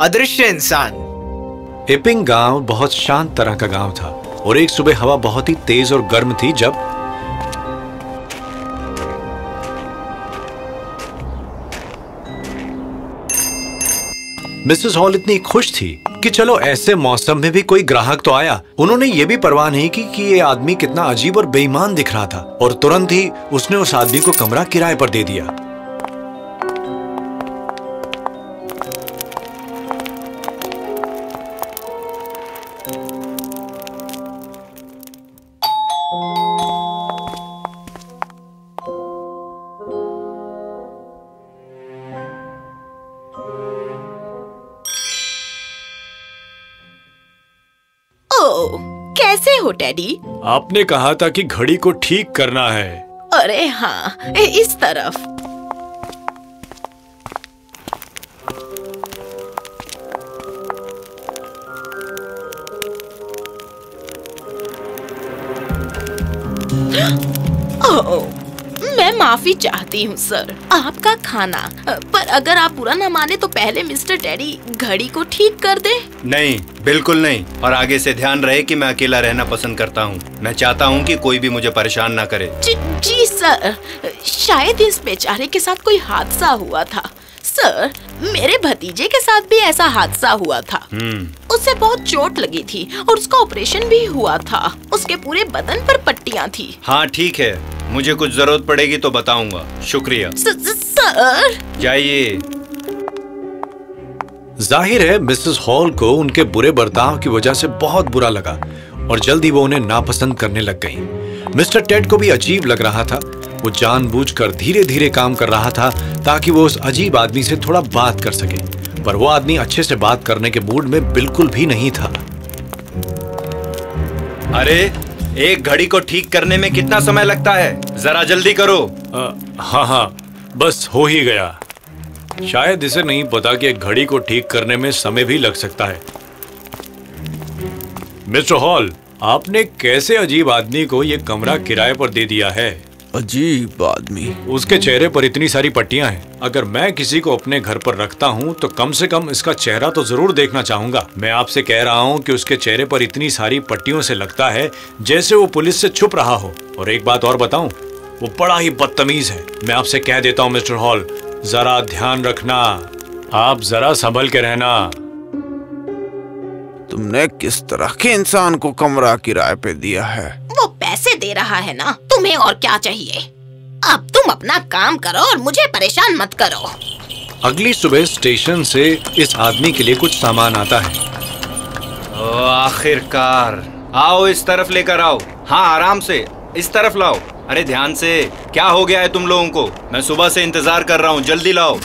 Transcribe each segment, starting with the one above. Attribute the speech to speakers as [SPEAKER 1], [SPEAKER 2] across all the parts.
[SPEAKER 1] अदृश्य इंसान।
[SPEAKER 2] इपिंग गांव बहुत शांत तरह का गांव था और एक सुबह हवा बहुत ही तेज और गर्म थी जब मिसेस हॉल इतनी खुश थी कि चलो ऐसे मौसम में भी कोई ग्राहक तो आया। उन्होंने ये भी परवाह नहीं की कि ये आदमी कितना अजीब और बेईमान दिख रहा था और तुरंत ही उसने उस आदमी को कमरा किराए पर दे दिया।
[SPEAKER 3] कैसे हो डैडी?
[SPEAKER 2] आपने कहा था कि घड़ी को ठीक करना है।
[SPEAKER 3] अरे हाँ, इस तरफ। ओह, मैं माफी चाहती हूँ सर, आपका खाना। पर अगर आप बुरा न माने तो पहले मिस्टर डैडी घड़ी को ठीक कर दे।
[SPEAKER 4] नहीं, बिल्कुल नहीं। और आगे से ध्यान रहे कि मैं अकेला रहना पसंद करता हूँ। मैं चाहता हूँ कि कोई भी मुझे परेशान ना करे।
[SPEAKER 3] जी सर, शायद इस बेचारे के साथ कोई हादसा हुआ था। सर, मेरे भतीजे के साथ भी ऐसा हादसा हुआ था। उसे बहुत चोट लगी थी और उसका ऑपरेशन भी हुआ था। उसके पूरे बदन पर पट्टियाँ थी।
[SPEAKER 4] हाँ ठीक है, मुझे कुछ जरूरत पड़ेगी तो बताऊंगा। शुक्रिया।
[SPEAKER 3] सर
[SPEAKER 4] जाइए।
[SPEAKER 2] जाहिर है मिसेस हॉल को उनके बुरे बर्ताव की वजह से बहुत बुरा लगा और जल्दी वो उन्हें नापसंद करने लग गई। मिस्टर टेड को भी अजीब लग रहा था। वो जानबूझकर धीरे धीरे काम कर रहा था ताकि वो उस अजीब आदमी से थोड़ा बात कर सके, पर वो आदमी अच्छे से बात करने के मूड में बिल्कुल भी नहीं था।
[SPEAKER 4] अरे, एक घड़ी को ठीक करने में कितना समय लगता है? जरा जल्दी करो।
[SPEAKER 2] हाँ, बस हो ही गया। शायद इसे नहीं पता कि एक घड़ी को ठीक करने में समय भी लग सकता है। मिस्टर हॉल, आपने कैसे अजीब आदमी को ये कमरा किराए पर दे दिया है?
[SPEAKER 5] अजीब आदमी?
[SPEAKER 2] उसके चेहरे पर इतनी सारी पट्टियां हैं। अगर मैं किसी को अपने घर पर रखता हूं तो कम से कम इसका चेहरा तो जरूर देखना चाहूंगा। मैं आपसे कह रहा हूं कि उसके चेहरे पर इतनी सारी पट्टियों से लगता है जैसे वो पुलिस से छुप रहा हो। और एक बात और बताऊं, वो बड़ा ही बदतमीज है। मैं आपसे कह देता हूं मिस्टर हॉल, जरा ध्यान रखना। आप जरा संभल के रहना।
[SPEAKER 5] तुमने किस तरह के इंसान को कमरा किराए पे दिया है?
[SPEAKER 3] वो पैसे दे रहा है ना, तुम्हें और क्या चाहिए? अब तुम अपना काम करो और मुझे परेशान मत करो।
[SPEAKER 2] अगली सुबह स्टेशन से इस आदमी के लिए कुछ सामान आता है।
[SPEAKER 4] आखिरकार, आओ इस तरफ लेकर आओ। हाँ, आराम से इस तरफ लाओ। अरे ध्यान से। क्या हो गया है तुम लोगों को? मैं सुबह से इंतजार कर रहा हूँ, जल्दी लाओ।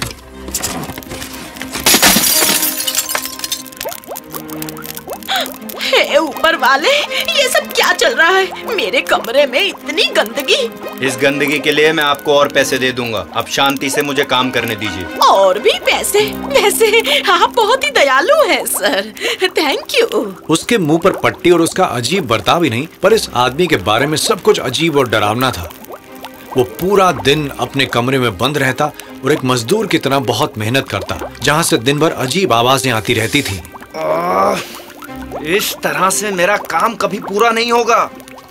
[SPEAKER 3] हे ऊपर वाले, ये सब क्या चल रहा है? मेरे कमरे में इतनी गंदगी।
[SPEAKER 4] इस गंदगी के लिए मैं आपको और पैसे दे दूंगा। अब शांति से मुझे काम करने दीजिए।
[SPEAKER 3] और भी पैसे? वैसे आप बहुत ही दयालु हैं सर, थैंक यू।
[SPEAKER 2] उसके मुंह पर पट्टी और उसका अजीब बर्ताव ही नहीं, पर इस आदमी के बारे में सब कुछ अजीब और डरावना था। वो पूरा दिन अपने कमरे में बंद रहता और एक मजदूर की तरह बहुत मेहनत करता, जहाँ से दिन भर अजीब आवाजें आती रहती थी।
[SPEAKER 4] इस तरह से मेरा काम कभी पूरा नहीं होगा,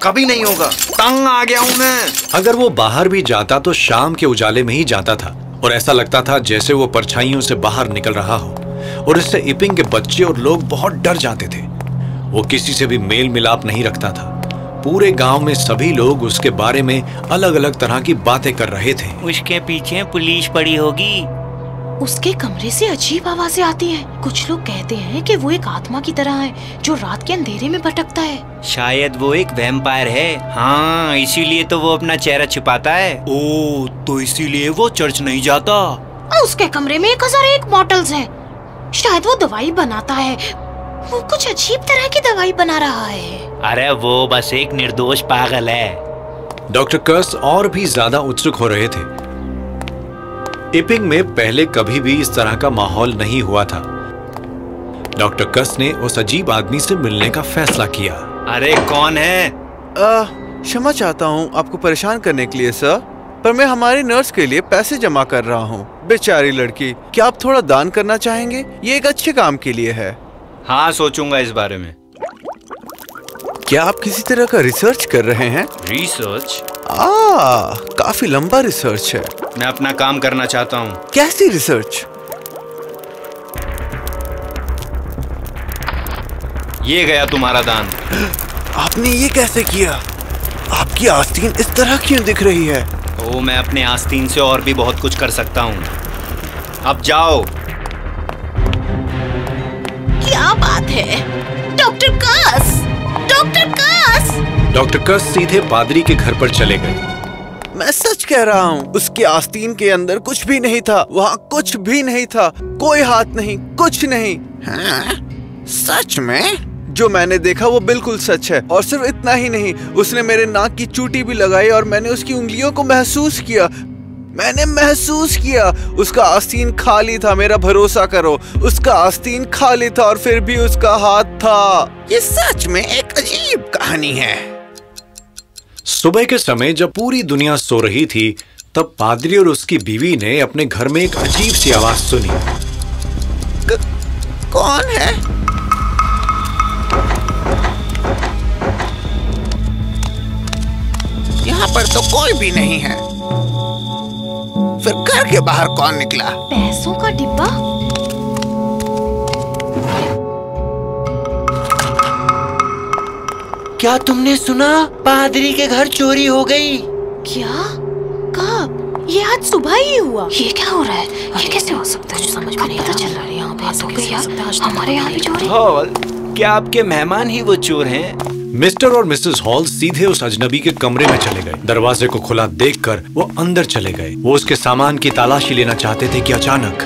[SPEAKER 4] कभी नहीं होगा। तंग आ गया हूँ मैं।
[SPEAKER 2] अगर वो बाहर भी जाता तो शाम के उजाले में ही जाता था और ऐसा लगता था जैसे वो परछाइयों से बाहर निकल रहा हो, और इससे इपिंग के बच्चे और लोग बहुत डर जाते थे। वो किसी से भी मेल मिलाप नहीं रखता था। पूरे गांव में सभी लोग उसके बारे में अलग अलग तरह की बातें कर रहे थे।
[SPEAKER 1] उसके पीछे पुलिस पड़ी होगी।
[SPEAKER 3] उसके कमरे से अजीब आवाजें आती हैं। कुछ लोग कहते हैं कि वो एक आत्मा की तरह है जो रात के अंधेरे में भटकता है।
[SPEAKER 1] शायद वो एक वैम्पायर है। हाँ, इसीलिए तो वो अपना चेहरा छिपाता है।
[SPEAKER 6] ओह, तो इसीलिए वो चर्च नहीं जाता।
[SPEAKER 3] उसके कमरे में 1001 बॉटल्स हैं। शायद वो दवाई बनाता है। वो कुछ अजीब तरह की दवाई बना रहा है।
[SPEAKER 1] अरे वो बस एक निर्दोष पागल है।
[SPEAKER 2] डॉक्टर कर्स और भी ज्यादा उत्सुक हो रहे थे। इपिंग में पहले कभी भी इस तरह का माहौल नहीं हुआ था। डॉक्टर कस ने उस अजीब आदमी से मिलने का फैसला किया।
[SPEAKER 4] अरे कौन है?
[SPEAKER 5] क्षमा चाहता हूँ आपको परेशान करने के लिए सर। पर मैं हमारी नर्स के लिए पैसे जमा कर रहा हूँ। बेचारी लड़की, क्या आप थोड़ा दान करना चाहेंगे? ये एक अच्छे काम के लिए है।
[SPEAKER 4] हाँ, सोचूंगा इस बारे में।
[SPEAKER 5] क्या आप किसी तरह का रिसर्च कर रहे हैं?
[SPEAKER 4] रिसर्च?
[SPEAKER 5] काफी लंबा रिसर्च है।
[SPEAKER 4] मैं अपना काम करना चाहता हूँ।
[SPEAKER 5] कैसी रिसर्च?
[SPEAKER 4] ये गया तुम्हारा दान।
[SPEAKER 5] आपने ये कैसे किया? आपकी आस्तीन इस तरह क्यों दिख रही है?
[SPEAKER 4] ओ, मैं अपने आस्तीन से और भी बहुत कुछ कर सकता हूँ। अब जाओ।
[SPEAKER 3] क्या बात है? डॉक्टर कस! डॉक्टर कस!
[SPEAKER 2] डॉक्टर कस सीधे पादरी के घर पर चले गए।
[SPEAKER 5] मैं सच कह रहा हूँ, उसके आस्तीन के अंदर कुछ भी नहीं था। वहाँ कुछ भी नहीं था, कोई हाथ नहीं, कुछ नहीं। हाँ? सच में? जो मैंने देखा वो बिल्कुल सच है। और सिर्फ इतना ही नहीं, उसने मेरे नाक की चूटी भी लगाई और मैंने उसकी उंगलियों को महसूस किया। मैंने महसूस किया उसका आस्तीन खाली था। मेरा भरोसा करो, उसका आस्तीन खाली था और फिर भी उसका हाथ था। ये सच में एक अजीब कहानी है।
[SPEAKER 2] सुबह के समय जब पूरी दुनिया सो रही थी, तब पादरी और उसकी बीवी ने अपने घर में एक अजीब सी आवाज सुनी।
[SPEAKER 5] कौन है? यहाँ पर तो कोई भी नहीं है। फिर घर के बाहर कौन निकला?
[SPEAKER 3] पैसों का डिब्बा?
[SPEAKER 1] क्या तुमने सुना? पादरी के घर चोरी हो गई।
[SPEAKER 3] क्या? कब? ये आज सुबह ही हुआ।
[SPEAKER 7] ये क्या हो रहा है? ये कैसे हो सकता है? समझ में नहीं पता चल रहा है। यहाँ पे ऐसा कैसे हो सकता है? हमारे यहाँ भी चोरी?
[SPEAKER 4] हॉल, क्या आपके मेहमान ही वो चोर हैं?
[SPEAKER 2] मिस्टर और मिसेस हॉल सीधे उस अजनबी के कमरे में चले गए। दरवाजे को खुला देखकर वो अंदर चले गए। वो उसके सामान की तलाशी लेना चाहते थे कि अचानक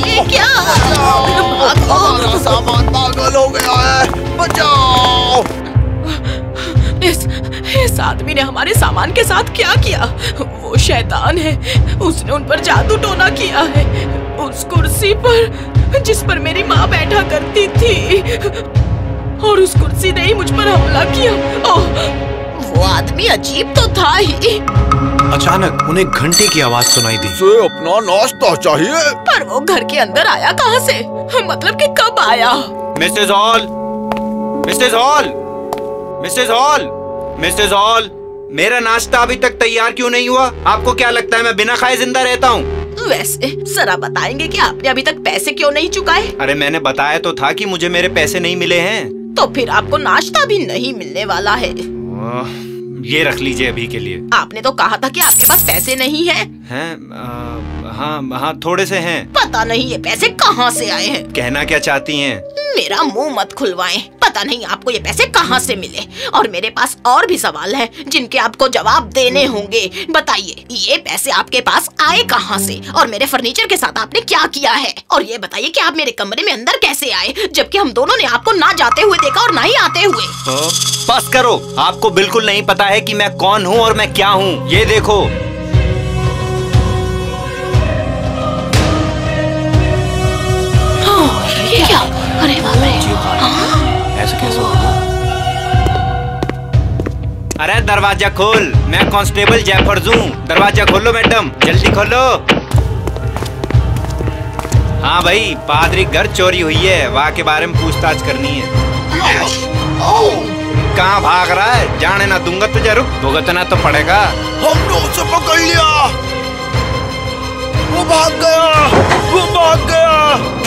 [SPEAKER 3] ये क्या?
[SPEAKER 5] हमारा सामान पागल हो गया है, बचाओ!
[SPEAKER 3] इस आदमी ने हमारे सामान के साथ क्या किया? वो शैतान है। उसने उन पर जादू टोना किया है। उस कुर्सी पर जिस पर मेरी माँ बैठा करती थी, और उस कुर्सी ने ही मुझ पर हमला किया। ओह, वो आदमी अजीब तो था ही।
[SPEAKER 2] अचानक उन्हें घंटे की आवाज सुनाई दी।
[SPEAKER 5] उसे अपना नाश्ता चाहिए।
[SPEAKER 3] पर वो घर के अंदर आया कहाँ से? मतलब कि कब आया?
[SPEAKER 4] Mrs hall, Mrs hall, Mrs hall, Mrs hall, मेरा नाश्ता अभी तक तैयार क्यों नहीं हुआ? आपको क्या लगता है मैं बिना खाए जिंदा रहता हूँ?
[SPEAKER 3] वैसे जरा बताएंगे कि आपने अभी तक पैसे क्यों नहीं चुकाए?
[SPEAKER 4] अरे मैंने बताया तो था कि मुझे मेरे पैसे नहीं मिले हैं।
[SPEAKER 3] तो फिर आपको नाश्ता भी नहीं मिलने वाला है।
[SPEAKER 4] ये रख लीजिए अभी के लिए।
[SPEAKER 3] आपने तो कहा था कि आपके पास पैसे नहीं हैं।
[SPEAKER 4] हाँ, थोड़े से हैं।
[SPEAKER 3] पता नहीं ये पैसे कहाँ से आए हैं।
[SPEAKER 4] कहना क्या चाहती हैं?
[SPEAKER 3] मेरा मुंह मत खुलवाएं। पता नहीं आपको ये पैसे कहाँ से मिले। और मेरे पास और भी सवाल हैं जिनके आपको जवाब देने होंगे। बताइए, ये पैसे आपके पास आए कहाँ से? और मेरे फर्नीचर के साथ आपने क्या किया है? और ये बताइए कि आप मेरे कमरे में अंदर कैसे आए, जबकि हम दोनों ने आपको ना जाते हुए देखा और ना ही आते हुए।
[SPEAKER 4] बस करो, आपको बिल्कुल नहीं पता है कि मैं कौन हूँ और मैं क्या हूँ। ये देखो।
[SPEAKER 7] ये क्या? अरे बाप रे!
[SPEAKER 2] ऐसा कैसे होगा?
[SPEAKER 4] अरे दरवाजा खोल, मैं कांस्टेबल जैफर्स हूँ। दरवाजा खोलो मैडम, जल्दी खोलो। हाँ भाई, पादरी घर चोरी हुई है, वहाँ के बारे में पूछताछ करनी है। कहाँ भाग रहा है? जाने ना दूंगा तुझे, रुक, भुगतना तो पड़ेगा।
[SPEAKER 5] हमने उसे पकड़ लिया। वो भाग गया, वो भाग गया।